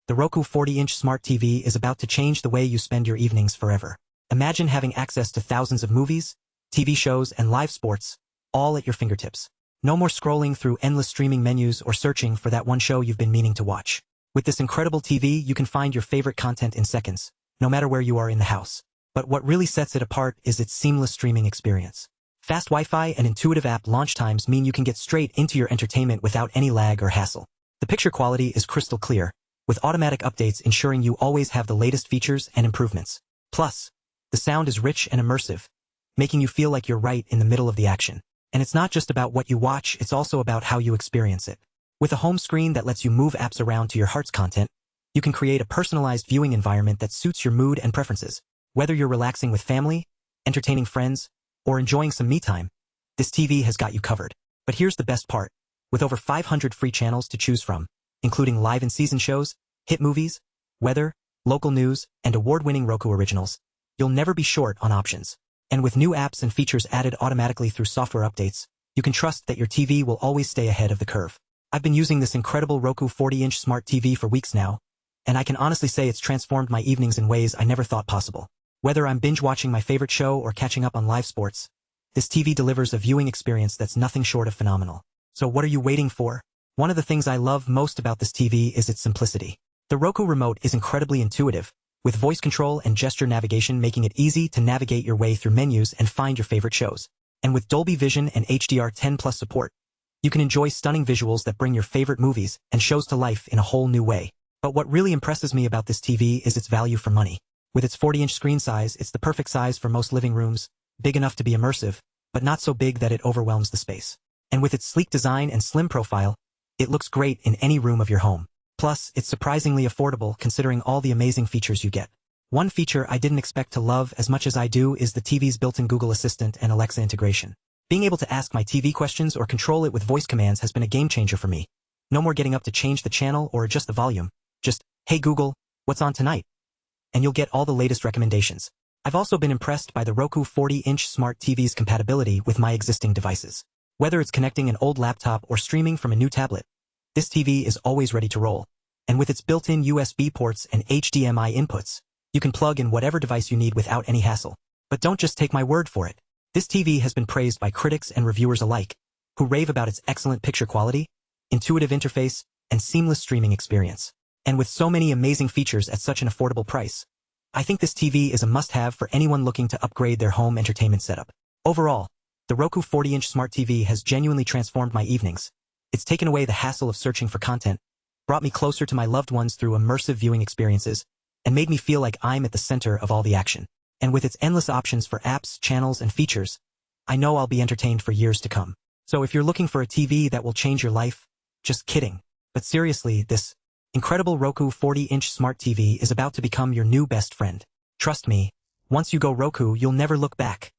The Roku 40-inch smart TV is about to change the way you spend your evenings forever. Imagine having access to thousands of movies, TV shows, and live sports, all at your fingertips. No more scrolling through endless streaming menus or searching for that one show you've been meaning to watch. With this incredible TV, you can find your favorite content in seconds, no matter where you are in the house. But what really sets it apart is its seamless streaming experience. Fast Wi-Fi and intuitive app launch times mean you can get straight into your entertainment without any lag or hassle. The picture quality is crystal clear, with automatic updates ensuring you always have the latest features and improvements. Plus, the sound is rich and immersive, making you feel like you're right in the middle of the action. And it's not just about what you watch, it's also about how you experience it. With a home screen that lets you move apps around to your heart's content, you can create a personalized viewing environment that suits your mood and preferences. Whether you're relaxing with family, entertaining friends, or enjoying some me time, this TV has got you covered. But here's the best part. With over 500 free channels to choose from, including live and season shows, hit movies, weather, local news, and award-winning Roku originals, you'll never be short on options. And with new apps and features added automatically through software updates, you can trust that your TV will always stay ahead of the curve. I've been using this incredible Roku 40-inch smart TV for weeks now, and I can honestly say it's transformed my evenings in ways I never thought possible. Whether I'm binge-watching my favorite show or catching up on live sports, this TV delivers a viewing experience that's nothing short of phenomenal. So what are you waiting for? One of the things I love most about this TV is its simplicity. The Roku remote is incredibly intuitive, with voice control and gesture navigation making it easy to navigate your way through menus and find your favorite shows. And with Dolby Vision and HDR10+ support, you can enjoy stunning visuals that bring your favorite movies and shows to life in a whole new way. But what really impresses me about this TV is its value for money. With its 40-inch screen size, it's the perfect size for most living rooms, big enough to be immersive, but not so big that it overwhelms the space. And with its sleek design and slim profile, it looks great in any room of your home. Plus, it's surprisingly affordable considering all the amazing features you get. One feature I didn't expect to love as much as I do is the TV's built-in Google Assistant and Alexa integration. Being able to ask my TV questions or control it with voice commands has been a game-changer for me. No more getting up to change the channel or adjust the volume. Just, "Hey Google, what's on tonight?" And you'll get all the latest recommendations. I've also been impressed by the Roku 40-inch smart TV's compatibility with my existing devices. Whether it's connecting an old laptop or streaming from a new tablet, this TV is always ready to roll. And with its built-in USB ports and HDMI inputs, you can plug in whatever device you need without any hassle. But don't just take my word for it. This TV has been praised by critics and reviewers alike, who rave about its excellent picture quality, intuitive interface, and seamless streaming experience. And with so many amazing features at such an affordable price, I think this TV is a must-have for anyone looking to upgrade their home entertainment setup. Overall, the Roku 40-inch smart TV has genuinely transformed my evenings. It's taken away the hassle of searching for content, brought me closer to my loved ones through immersive viewing experiences, and made me feel like I'm at the center of all the action. And with its endless options for apps, channels, and features, I know I'll be entertained for years to come. So if you're looking for a TV that will change your life, just kidding. But seriously, this incredible Roku 40-inch smart TV is about to become your new best friend. Trust me, once you go Roku, you'll never look back.